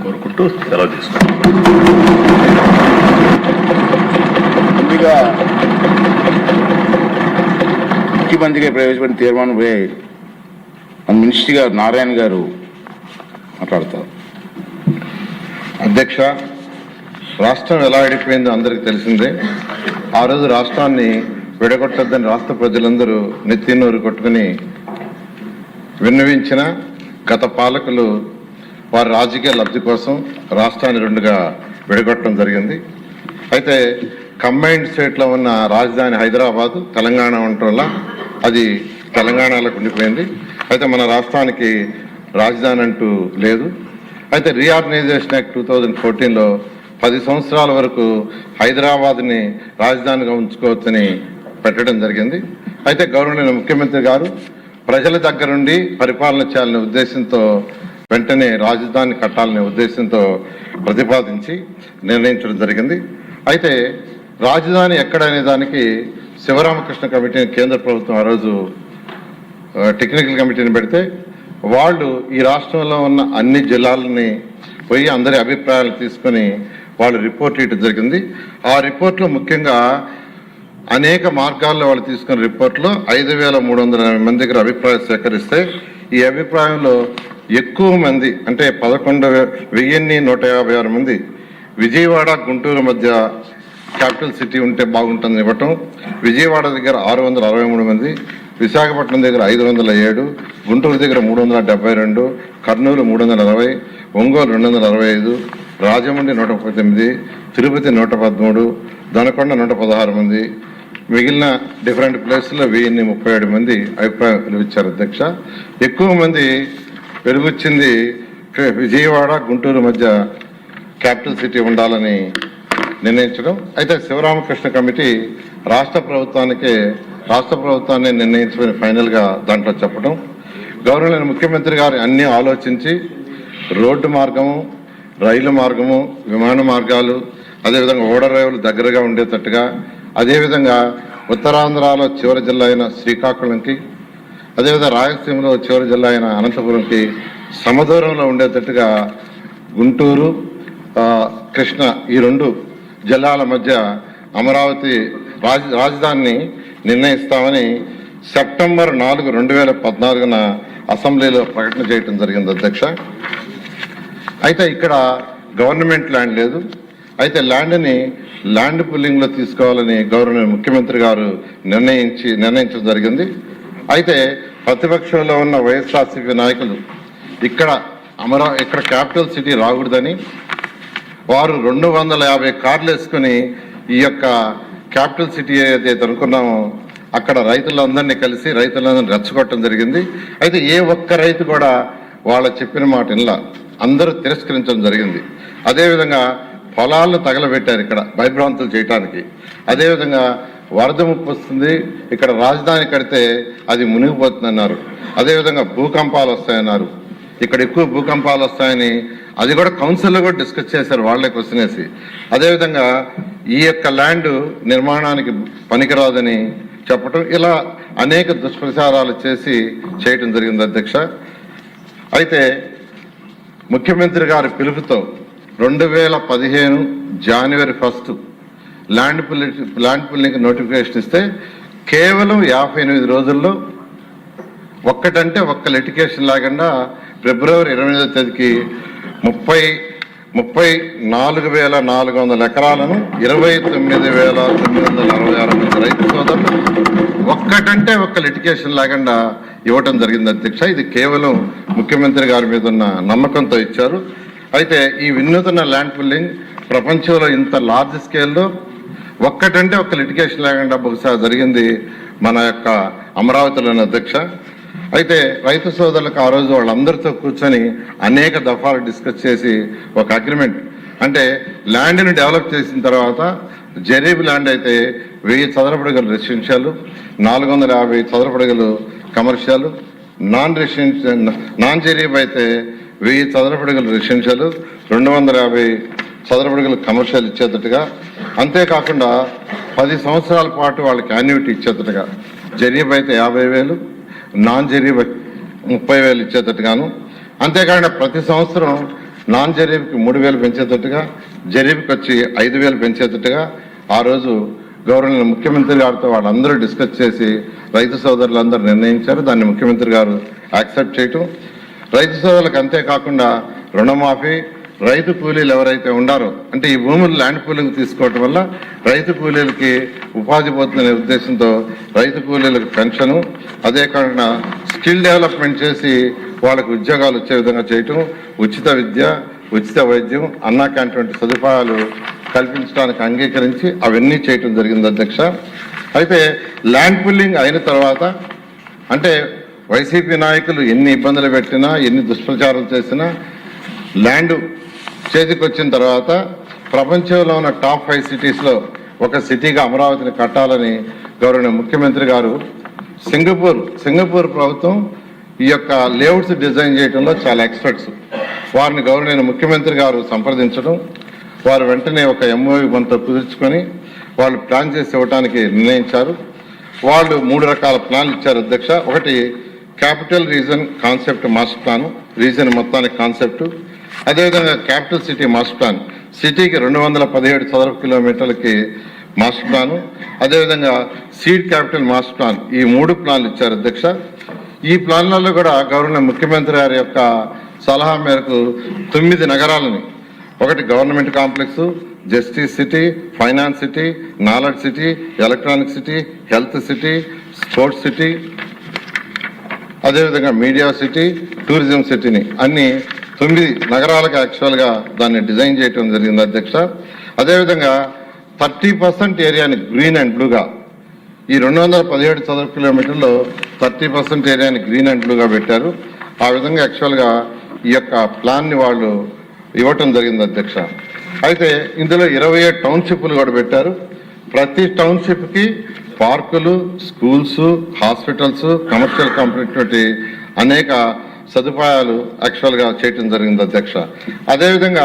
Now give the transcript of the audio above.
కోరుకుంటూ సెలవు తీసుకుంటాం. ముందుగా ముఖ్యమంత్రిగా ప్రవేశపెట్టిన తీర్మానంపై మినిస్టర్ గారు నారాయణ గారు మాట్లాడతారు. అధ్యక్ష, రాష్ట్రం ఎలా విడిపోయిందో అందరికీ తెలిసిందే. ఆ రోజు రాష్ట్రాన్ని విడగొట్టొద్దని రాష్ట్ర ప్రజలందరూ నెత్తినూరు కొట్టుకుని విన్నవించిన గత పాలకులు వారి రాజకీయ లబ్ధి కోసం రాష్ట్రాన్ని రెండుగా విడగొట్టడం జరిగింది. అయితే కంబైన్డ్ స్టేట్లో ఉన్న రాజధాని హైదరాబాదు, తెలంగాణ ఉండటం వల్ల అది తెలంగాణలోకి ఉండిపోయింది. అయితే మన రాష్ట్రానికి రాజధాని అంటూ లేదు. అయితే రీఆర్గనైజేషన్ యాక్ట్ 2014లో 10 సంవత్సరాల వరకు హైదరాబాద్ని రాజధానిగా ఉంచుకోవచ్చని పెట్టడం జరిగింది. అయితే గౌరవనీయ ముఖ్యమంత్రి గారు ప్రజల దగ్గర నుండి పరిపాలన చేయాలనే ఉద్దేశంతో వెంటనే రాజధాని కట్టాలనే ఉద్దేశంతో ప్రతిపాదించి నిర్ణయించడం జరిగింది. అయితే రాజధాని ఎక్కడనే దానికి శివరామకృష్ణ కమిటీని కేంద్ర ప్రభుత్వం ఆ రోజు టెక్నికల్ కమిటీని పెడితే వాళ్ళు ఈ రాష్ట్రంలో ఉన్న అన్ని జిల్లాలని పోయి అందరి అభిప్రాయాలు తీసుకొని వాళ్ళు రిపోర్ట్ ఇవ్వడం జరిగింది. ఆ రిపోర్ట్లో ముఖ్యంగా అనేక మార్గాల్లో వాళ్ళు తీసుకున్న రిపోర్ట్లో 5380 మంది దగ్గర అభిప్రాయాలు సేకరిస్తే ఈ అభిప్రాయంలో ఎక్కువ మంది అంటే 11,156 మంది విజయవాడ గుంటూరు మధ్య క్యాపిటల్ సిటీ ఉంటే బాగుంటుంది ఇవ్వటం, విజయవాడ దగ్గర 663 మంది, విశాఖపట్నం దగ్గర 507, గుంటూరు దగ్గర 372, కర్నూలు 320, ఒంగోలు 265, రాజమండ్రి 139, తిరుపతి 113, దొనకొండ 116 మంది, మిగిలిన డిఫరెంట్ ప్లేస్లో 1037 మంది అభిప్రాయం వెలువచ్చారు. అధ్యక్ష, ఎక్కువ మంది వెలువచ్చింది విజయవాడ గుంటూరు మధ్య క్యాపిటల్ సిటీ ఉండాలని నిర్ణయించడం. అయితే శివరామకృష్ణ కమిటీ రాష్ట్ర ప్రభుత్వాన్ని నిర్ణయించుకుని ఫైనల్గా దాంట్లో చెప్పడం, గౌరవనీయ ముఖ్యమంత్రి గారు అన్నీ ఆలోచించి రోడ్డు మార్గము, రైలు మార్గము, విమాన మార్గాలు, అదేవిధంగా ఓడరేవులు దగ్గరగా ఉండేటట్టుగా, అదేవిధంగా ఉత్తరాంధ్రలో చివరి జిల్లా అయిన శ్రీకాకుళంకి, అదేవిధంగా రాయలసీమలో చివరి జిల్లా అయిన అనంతపురంకి సమదూరంలో ఉండేటట్టుగా గుంటూరు, కృష్ణ ఈ 2 జిల్లాల మధ్య అమరావతి రాజధానిని నిర్ణయిస్తామని సెప్టెంబర్ 4, 2014 అసెంబ్లీలో ప్రకటన చేయడం జరిగింది. అధ్యక్ష, అయితే ఇక్కడ గవర్నమెంట్ ల్యాండ్ లేదు. అయితే ల్యాండ్ పుల్లింగ్లో తీసుకోవాలని గౌరవనీయ ముఖ్యమంత్రి గారు నిర్ణయించడం జరిగింది. అయితే ప్రతిపక్షంలో ఉన్న వైఎస్ఆర్సీపీ నాయకులు ఇక్కడ క్యాపిటల్ సిటీ రాకూడదని వారు 250 కార్లు వేసుకుని ఈ యొక్క క్యాపిటల్ సిటీ ఏదైతే అనుకున్నామో అక్కడ రైతులందరినీ కలిసి రైతులందరినీ రెచ్చగొట్టడం జరిగింది. అయితే ఏ ఒక్క రైతు కూడా వాళ్ళ చెప్పిన మాట ఇలా అందరూ తిరస్కరించడం జరిగింది. అదేవిధంగా పొలాలను తగలబెట్టారు ఇక్కడ భయభ్రాంతులు చేయటానికి. అదేవిధంగా వరద ముప్పు వస్తుంది, ఇక్కడ రాజధాని కడితే అది మునిగిపోతుంది అన్నారు. అదేవిధంగా భూకంపాలు వస్తాయన్నారు. ఇక్కడ ఎక్కువ భూకంపాలు వస్తాయని అది కూడా కౌన్సిల్లో కూడా డిస్కస్ చేశారు, వాళ్ళే క్వశ్చన్ వేసి. అదేవిధంగా ఈ యొక్క ల్యాండ్ నిర్మాణానికి పనికిరాదని చెప్పటం, ఇలా అనేక దుష్ప్రచారాలు చేయటం జరిగింది. అధ్యక్ష, అయితే ముఖ్యమంత్రి గారి పిలుపుతో 2015 జనవరి 1 ల్యాండ్ పుల్లింగ్ నోటిఫికేషన్ ఇస్తే కేవలం 58 రోజుల్లో ఒక్కటంటే ఒక్క లిటిగేషన్ లేకుండా ఫిబ్రవరి 28వ తేదీకి 34,400 ఎకరాలను 29,966 మంది రైతు సోదరులు ఒక్కటంటే ఒక్క లిటిగేషన్ లేకుండా ఇవ్వటం జరిగింది. అధ్యక్ష, ఇది కేవలం ముఖ్యమంత్రి గారి మీద ఉన్న నమ్మకంతో ఇచ్చారు. అయితే ఈ వినూత్న ల్యాండ్ పుల్లింగ్ ప్రపంచంలో ఇంత లార్జ్ స్కేల్లో ఒక్కటంటే ఒక్క లిటిగేషన్ లేకుండా బహుశా జరిగింది మన యొక్క అమరావతిలోని. అధ్యక్ష, అయితే రైతు సోదరులకు ఆ రోజు వాళ్ళందరితో కూర్చొని అనేక దఫాలు డిస్కస్ చేసి ఒక అగ్రిమెంట్, అంటే ల్యాండ్ని డెవలప్ చేసిన తర్వాత జరీబ్ ల్యాండ్ అయితే 1000 చదరపు అడుగులు రెసిడెన్షియల్, 450 చదరపు అడుగులు కమర్షియల్, నాన్ జరీబ్ అయితే 1000 చదరపు అడుగులు రెసిడెన్షియల్, 250 చదరపు అడుగులు కమర్షియల్ ఇచ్చేటట్టుగా, అంతేకాకుండా 10 సంవత్సరాల పాటు వాళ్ళకి యాన్యుటీ ఇచ్చేటట్టుగా, జరీబ్ అయితే 50,000, నాన్ జరీబ్ 30,000 ఇచ్చేటట్టుగాను, అంతేకాకుండా ప్రతి సంవత్సరం నాన్ జరీబ్కి 3,000 పెంచేటట్టుగా, జరీబ్కి వచ్చి 5,000 పెంచేటట్టుగా ఆ రోజు గౌరవనీయ ముఖ్యమంత్రి గారితో వాళ్ళందరూ డిస్కస్ చేసి రైతు సోదరులందరూ నిర్ణయించారు. దాన్ని ముఖ్యమంత్రి గారు యాక్సెప్ట్ చేయటం, రైతు సోదరులకు అంతేకాకుండా రుణమాఫీ, రైతు కూలీలు ఎవరైతే ఉండారో, అంటే ఈ భూములు ల్యాండ్ పూలింగ్ తీసుకోవటం వల్ల రైతు కూలీలకి ఉపాధి పోతుందనే ఉద్దేశంతో రైతు కూలీలకు పెన్షను, అదే కాకుండా స్కిల్ డెవలప్మెంట్ చేసి వాళ్ళకు ఉద్యోగాలు వచ్చే విధంగా చేయటం, ఉచిత విద్య, ఉచిత వైద్యం, అన్నా క్యాంటీన్ సదుపాయాలు కల్పించడానికి అంగీకరించి అవన్నీ చేయటం జరిగింది అధ్యక్ష. అయితే ల్యాండ్ పూలింగ్ అయిన తర్వాత, అంటే వైసీపీ నాయకులు ఎన్ని ఇబ్బందులు పెట్టినా, ఎన్ని దుష్ప్రచారాలు చేసినా, ల్యాండ్ చేతికి వచ్చిన తర్వాత ప్రపంచంలో ఉన్న టాప్ 5 సిటీస్లో ఒక సిటీగా అమరావతిని కట్టాలని గౌరవనీయ ముఖ్యమంత్రి గారు సింగపూర్ ప్రభుత్వం ఈ యొక్క లేఅవుట్స్ డిజైన్ చేయడంలో చాలా ఎక్స్పర్ట్స్. వారిని గౌరవనీయ ముఖ్యమంత్రి గారు సంప్రదించడం, వారు వెంటనే ఒక ఎంఓయూ మనతో కుదుర్చుకొని వాళ్ళు ప్లాన్ చేసి ఇవ్వడానికి నిర్ణయించారు. వాళ్ళు 3 రకాల ప్లాన్లు ఇచ్చారు అధ్యక్ష. ఒకటి capital region concept master plan, reason మొత్తానికి కాన్సెప్ట్. అదేవిధంగా క్యాపిటల్ సిటీ మాస్టర్ ప్లాన్, సిటీకి 217 చదరపు కిలోమీటర్లకి మాస్టర్ ప్లాను. అదేవిధంగా సీడ్ క్యాపిటల్ మాస్టర్ ప్లాన్, ఈ 3 ప్లాన్లు ఇచ్చారు అధ్యక్ష. ఈ ప్లాన్లలో కూడా గవర్నర్ ముఖ్యమంత్రి గారి యొక్క సలహా మేరకు 9 నగరాలని, ఒకటి government complex, justice city, finance city, knowledge city, electronic city, health city, sports city, అదేవిధంగా మీడియా సిటీ, టూరిజం సిటీని అన్ని 9 నగరాలకు యాక్చువల్గా దాన్ని డిజైన్ చేయడం జరిగింది అధ్యక్ష. అదేవిధంగా 30% ఏరియాని గ్రీన్ అండ్ బ్లూగా, ఈ 217 చదరపు కిలోమీటర్లో 30% ఏరియాని గ్రీన్ అండ్ బ్లూగా పెట్టారు. ఆ విధంగా యాక్చువల్గా ఈ యొక్క ప్లాన్ని వాళ్ళు ఇవ్వటం జరిగింది అధ్యక్ష. అయితే ఇందులో 27 టౌన్షిప్లు కూడా పెట్టారు. ప్రతి టౌన్షిప్కి పార్కులు, స్కూల్స్, హాస్పిటల్స్, కమర్షియల్ కంపెనీ అనేక సదుపాయాలు యాక్చువల్గా చేయటం జరిగింది అధ్యక్ష. అదేవిధంగా